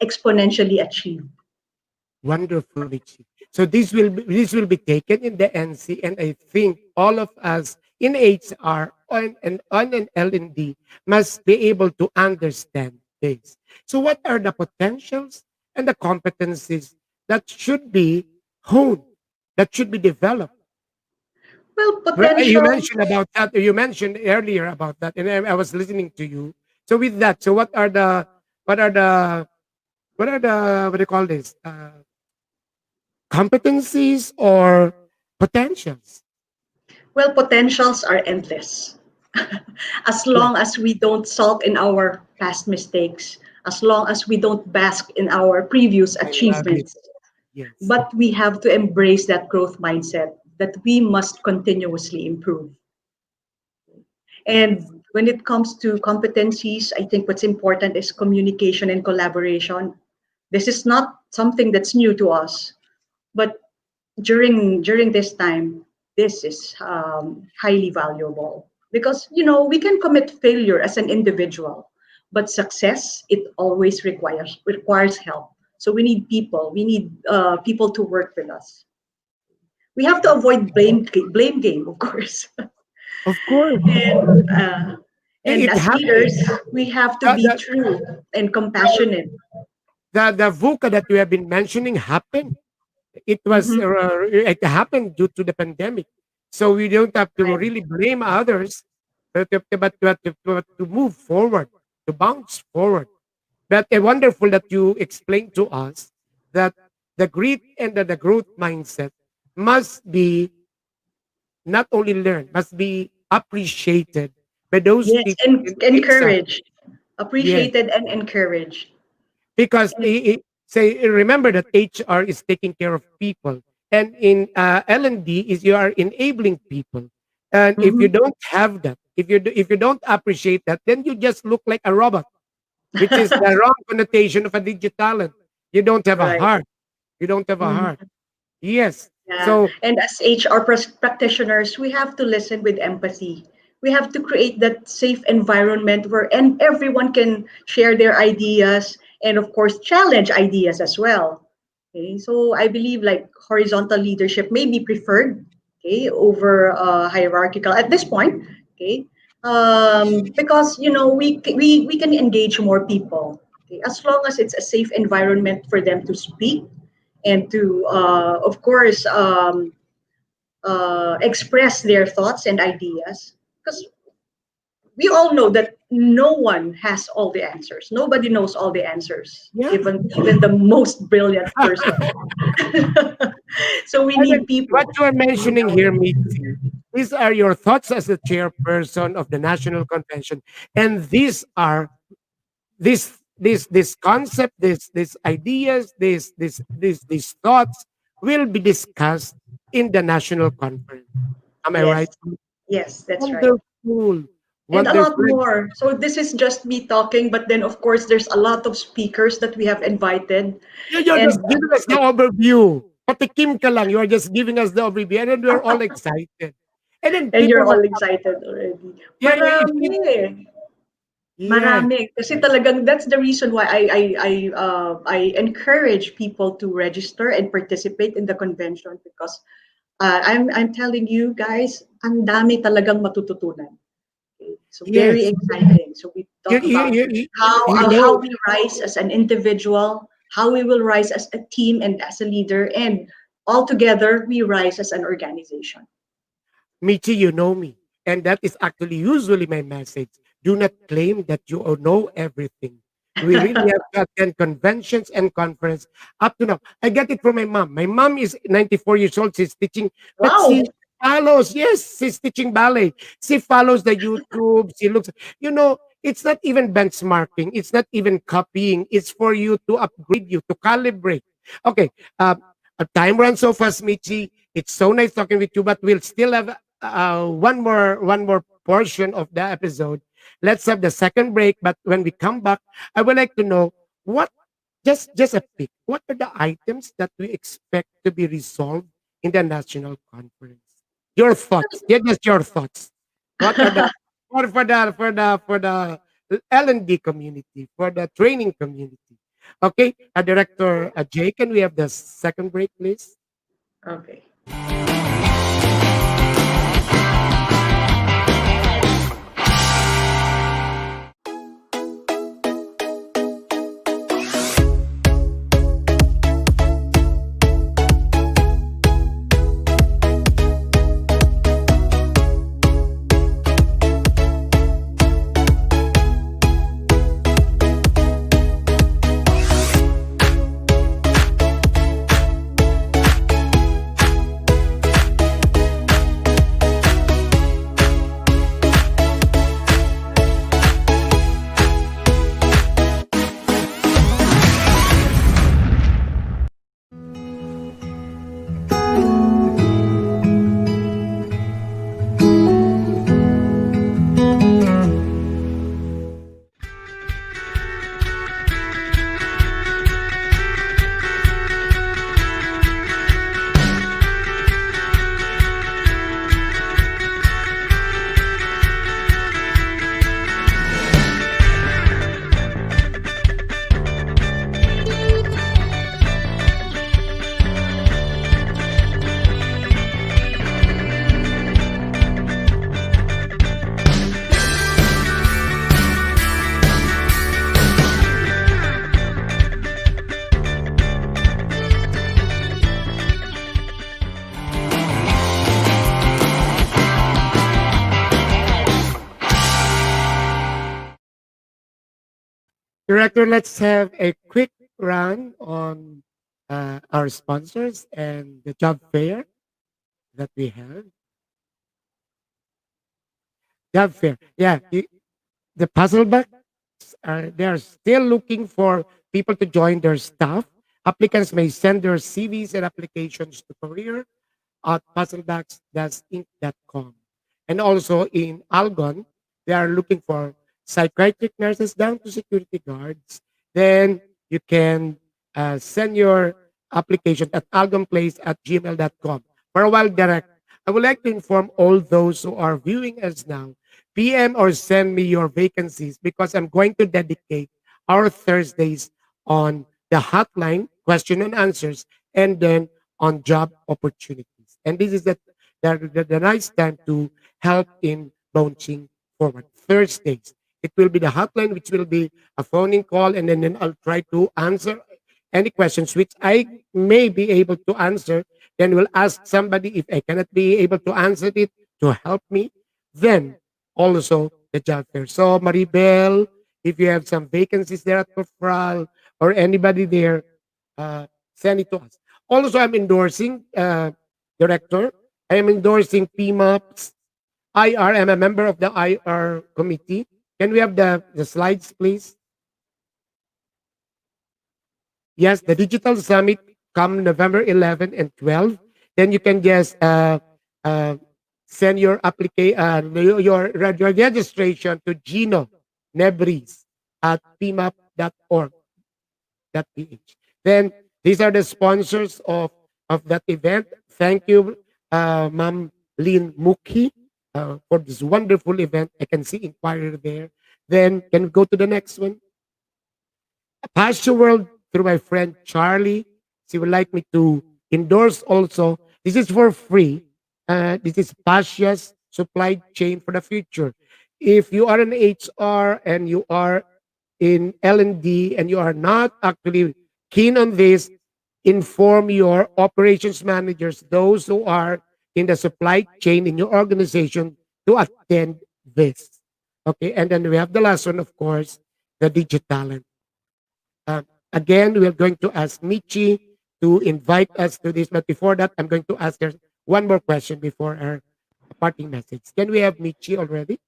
exponentially achieved. Wonderful, Michi. So this will be taken in the NC, and I think all of us in HR on an L&D must be able to understand this. So what are the potentials and the competencies that should be honed, that should be developed? Well, Well, you potential. mentioned about that. You mentioned earlier about that, and I was listening to you. So with that, so what are the what do you call this? Competencies or potentials? Well, potentials are endless. As Yes, long as we don't sulk in our past mistakes, as long as we don't bask in our previous I love it. achievements, Yes. but we have to embrace that growth mindset that we must continuously improve. Yes. And when it comes to competencies, I think what's important is communication and collaboration. This is not something that's new to us, but during this time, this is highly valuable because we can commit failure as an individual, but success it always requires help. So we need people. We need people to work with us. We have to avoid blame game, of course. Of course. and uh, and It as happened. leaders, we have to The, be the, true and compassionate. the VUCA that you have been mentioning happened. Mhm. It happened due to the pandemic. So we don't have to Right. really blame others, but to move forward, to bounce forward. But wonderful that you explained to us that the grit and the growth mindset must be not only learned, must be appreciated by those Yes, people and in HR. encouraged, Yes, appreciated, and encouraged. because And say remember that HR is taking care of people, and in L&D is you are enabling people. And if you mhm. don't have that, if you don't appreciate that, then you just look like a robot, which is the wrong connotation of a DigiTalent. You don't have a Right. heart. You don't have a heart. Mhm. Yes. Yeah. So And as HR practitioners, we have to listen with empathy. we have to create that safe environment where and everyone can share their ideas and of course challenge ideas as well. Okay, so I believe like horizontal leadership may be preferred, okay, over hierarchical at this point, okay, because we can engage more people, okay, as long as it's a safe environment for them to speak and to, of course, express their thoughts and ideas. Because we all know that no one has all the answers. Nobody knows all the answers, Yeah. even the most brilliant person. So we need people. What you are mentioning here, Michi, these are your thoughts as the chairperson of the National Convention, and these are this concept, these ideas, these thoughts will be discussed in the national conference. Am I Yes, right? yes, that's right. Wonderful. And a lot Wonderful. more. So this is just me talking, but then of course there's a lot of speakers that we have invited. You're And just giving us the overview. Patikim ka lang. You're just giving us the overview. And then we're all excited. And then and you're people all must, excited already. yeah, Marami. yeah. Marami. Kasi talagang that's the reason why I encourage people to register and participate in the convention because I'm telling you guys, ang dami talagang matututunan. Okay? So very Yes. exciting. So we talk You, about you, how we rise as an individual, how we will rise as a team and as a leader, and all together we rise as an organization. Michi, you know me. And that is actually usually my message. Do not claim that you know everything. We really have to attend conventions and conference up to now. I get it from my mom. My mom is 94 years old. She's teaching, but Wow. she follows. Yes, she's teaching ballet. She follows the YouTube. She looks, it's not even benchmarking. It's not even copying. It's for you to upgrade you, to calibrate. Okay. Time runs so fast, Michi. It's so nice talking with you, but we'll still have one more portion of the episode. Let's have the second break. But when we come back, I would like to know what just a pick. What are the items that we expect to be resolved in the national conference? Your thoughts. Yeah, just your thoughts. What are the for the L&D community, for the training community? Okay, Director Jay, can we have the second break, please? Okay. Director, let's have a quick run on our sponsors and the job fair that we have. Job fair. Yeah, the puzzle box, they are still looking for people to join their staff. Applicants may send their CVs and applications to career at puzzlebox.inc.com. And also in Algon, they are looking for psychiatric nurses down to security guards. Then you can send your application at algonplace@gmail.com. For a while, direct, I would like to inform all those who are viewing us now PM or send me your vacancies because I'm going to dedicate our Thursdays on the hotline, question and answers, and then on job opportunities. And this is the nice time to help in launching forward. Thursdays, it will be the hotline, which will be a phone-in call, and then I'll try to answer any questions which I may be able to answer. Then we'll ask somebody if I cannot be able to answer it to help me. Then also the job fair. So Maribel, if you have some vacancies there at Profral or anybody there, send it to us. Also, I'm endorsing director. I am endorsing PMAP's IR. I'm a member of the IR committee. Can we have the slides, please? Yes, the Digital Summit come November 11 and 12. Then you can just send your application, your registration to Gino Nebris at pmap.org.ph. Then these are the sponsors of that event. Thank you, Ma'am Lynn Muki, for this wonderful event. I can see inquiry there. Then can we go to the next one? Pasture World through my friend Charlie. She would like me to endorse also. This is for free. This is Pasia's supply chain for the future. If you are an HR and you are in L&D and you are not actually keen on this, inform your operations managers, those who are in the supply chain in your organization, to attend this. Okay, and then we have the last one, of course, the DigiTalent. Again, we are going to ask Michie to invite us to this, but before that, I'm going to ask her one more question before our parting message. Can we have Michie already?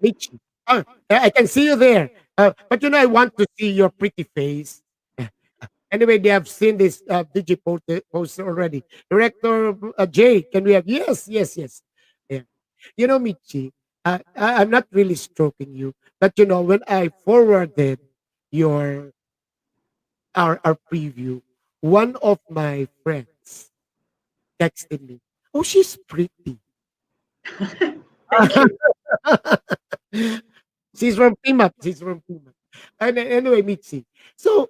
Michie. Oh, I can see you there. But I want to see your pretty face. Anyway, they have seen this poster already. Director Jay, can we have? Yes. Yeah. Michi, I'm not really stroking you, but when I forwarded our preview, one of my friends texted me, "Oh, she's pretty." She's from PMAP. And anyway, Mitzi. So,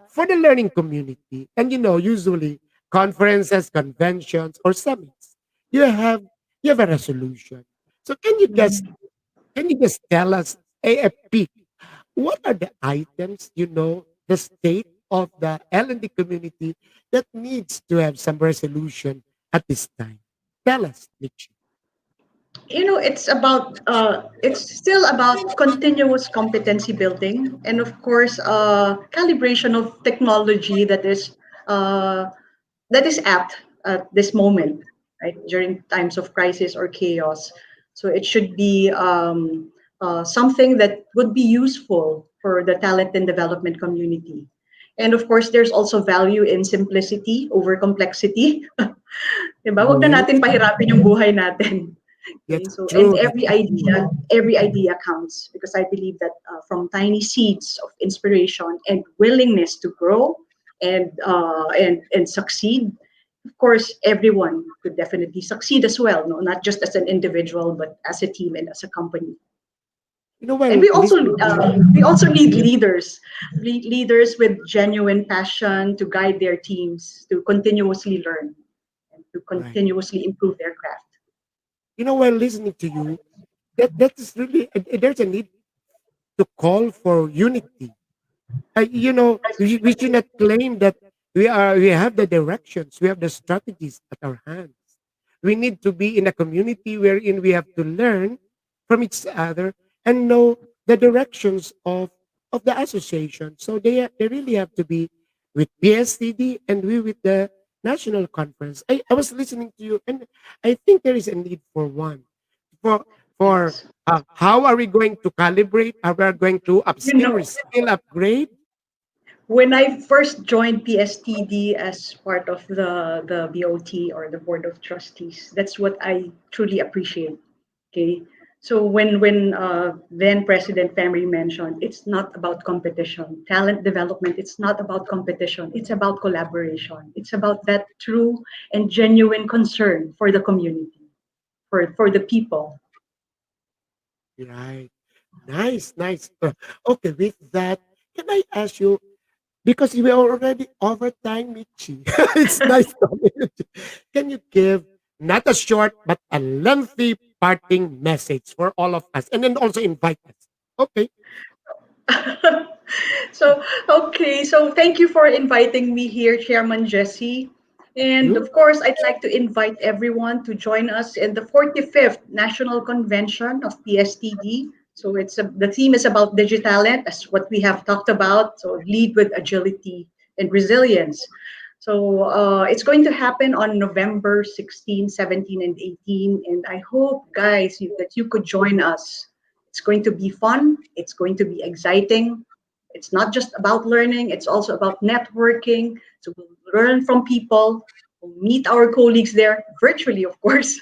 for the learning community, and usually conferences, conventions, or summits, you have a resolution. So, can you just tell us a peek? What are the items, the state of the L&D community that needs to have some resolution at this time? Tell us, Mitzi. It's still about continuous competency building, and of course calibration of technology that is apt at this moment, right, during times of crisis or chaos. So it should be something that would be useful for the talent and development community. And of course, there's also value in simplicity over complexity. Diba? Huwag na natin pahirapin yung buhay natin. Okay, so and every idea counts, because I believe that from tiny seeds of inspiration and willingness to grow and succeed, of course, everyone could definitely succeed as well. No, not just as an individual, but as a team and as a company. And we also need leaders with genuine passion to guide their teams to continuously learn and to continuously improve their craft. While listening to you, that is really, there's a need to call for unity. We should not claim that we have the directions, we have the strategies at our hands. We need to be in a community wherein we have to learn from each other and know the directions of the association. So they really have to be with Pstd and we with the national conference. I was listening to you, and I think there is a need for one. For how are we going to calibrate? Are we going to still upgrade? When I first joined Pstd as part of the BOT or the Board of Trustees, that's what I truly appreciate. Okay. So when then President Famry mentioned, it's not about competition. Talent development, it's not about competition. It's about collaboration. It's about that true and genuine concern for the community, for the people. Right. Nice, nice. Okay, with that, can I ask you, because we are already over time, Michi. It's nice talking with you. Can you give not a short but a lengthy parting message for all of us, and then also invite us? Okay. So, okay, so thank you for inviting me here, Chairman Jesse. And You? of course, I'd like to invite everyone to join us in the 45th National Convention of PSTD. So the theme is about DigiTalent, as what we have talked about. So lead with agility and resilience. So it's going to happen on November 16, 17, and 18. And I hope, guys, that you could join us. It's going to be fun. It's going to be exciting. It's not just about learning, it's also about networking. So we'll learn from people, we'll meet our colleagues there, virtually, of course.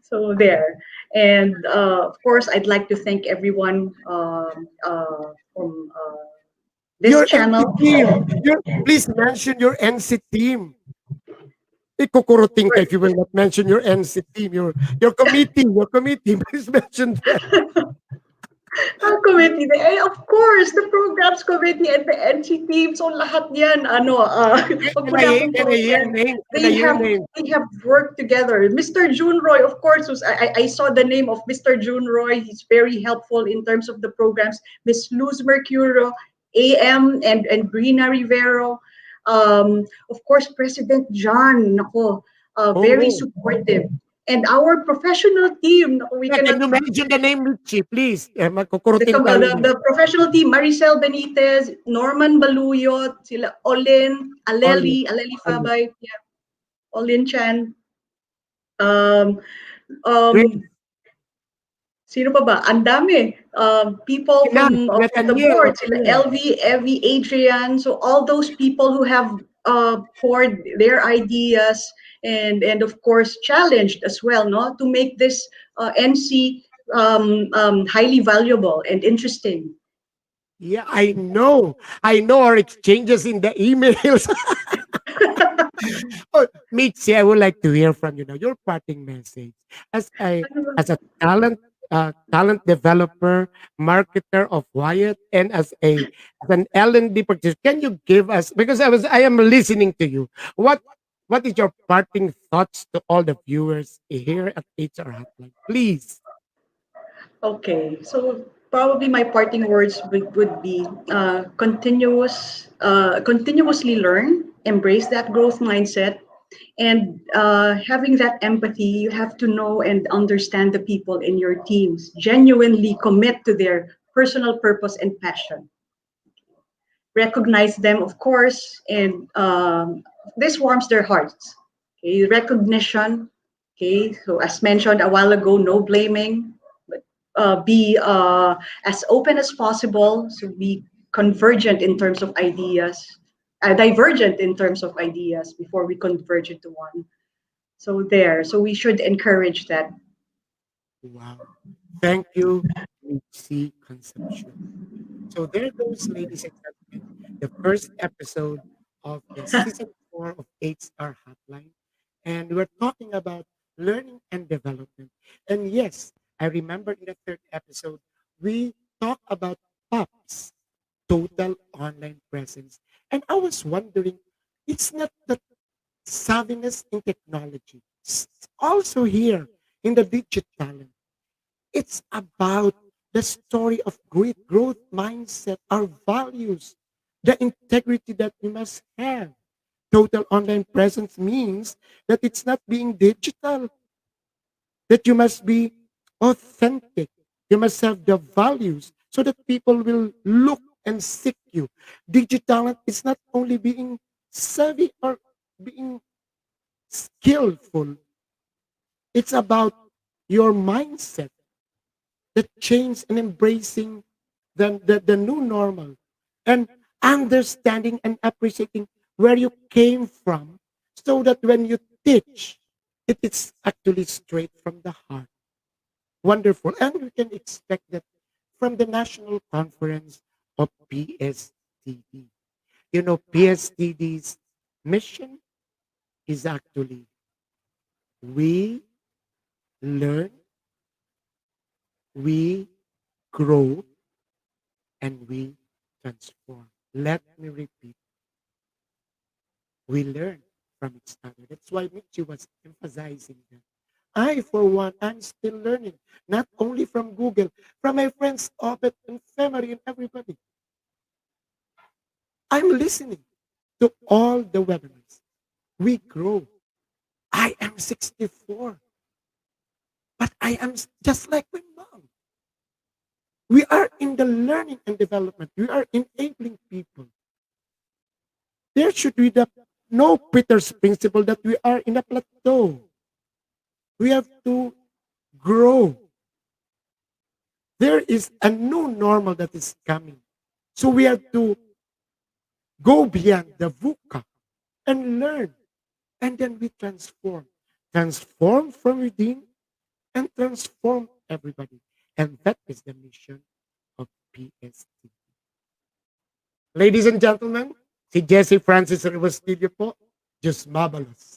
So there. And of course, I'd like to thank everyone from this Your NC channel. team. Please mention your NC team. Ikukuruting ka if you will not mention your NC team, your committee. Please mention them. Ang committee, of course, the programs committee and the NC team, so lahat yan, wag Can mo I, na akong can I hear paulitin. names? Can I They hear have, names? they have worked together. Mr. Junroy, of course, I saw the name of Mr. Junroy. He's very helpful in terms of the programs. Miss Luz Mercuro, AM and Brina Rivero. Of course, President John, nako, very supportive. And our professional team, nako, we Can cannot you mention the name, Michi, please? the, the professional team, Maricel Benitez, Norman Baluyot, sila Olin, Aleli Fabay, yeah, Olin Chan, um, um, sino pa ba? Ang dami. People from the board, sila Elvi, Adrian, so all those people who have poured their ideas and of course challenged as well, no, to make this NC highly valuable and interesting. Yeah, I know our exchanges in the emails. Oh, Mitzi, I would like to hear from you now your parting message as a talent developer, marketer of Wyatt, and as an L&D practitioner. Can you give us, because I am listening to you. What is your parting thoughts to all the viewers here at HR Hotline? Please. Okay, so probably my parting words would be continuously learn, embrace that growth mindset, and having that empathy. You have to know and understand the people in your teams, genuinely commit to their personal purpose and passion. Recognize them, of course, and this warms their hearts. Okay, recognition. Okay, so as mentioned a while ago, no blaming, be as open as possible, so be convergent in terms of ideas, divergent in terms of ideas before we converge into one. So there, so we should encourage that. Wow. Thank you, Michie Concepcion. So there goes, ladies and gentlemen, the first episode of the season 4 of HR Hotline. And we're talking about learning and development. And yes, I remember in the third episode, we talked about POPs, total online presence. And I was wondering, it's not the savviness in technology. It's also here in the DigiTalent. It's about the story of great growth mindset, our values, the integrity that we must have. Total online presence means that it's not being digital, that you must be authentic. You must have the values so that people will look and seek you. Digital is not only being savvy or being skillful, it's about your mindset, the change and embracing the new normal, and understanding and appreciating where you came from so that when you teach, it is actually straight from the heart. Wonderful. And we can expect that from the National Conference of PSTD. You know, PSTD's mission is actually we learn, we grow, and we transform. Let me repeat. We learn from each other. That's why Michie was emphasizing that. I, for one, I'm still learning, not only from Google, from my friends, Obet and family and everybody. I'm listening to all the webinars. We grow. I am 64, but I am just like my mom. We are in the learning and development. We are enabling people. There should be no Peter's principle that we are in a plateau. We have to grow. There is a new normal that is coming. So we have to go beyond the VUCA and learn. And then we transform. Transform from within and transform everybody. And that is the mission of Pstd. Ladies and gentlemen, si Jesse Francis Rebustillo po, Diyos mabalos.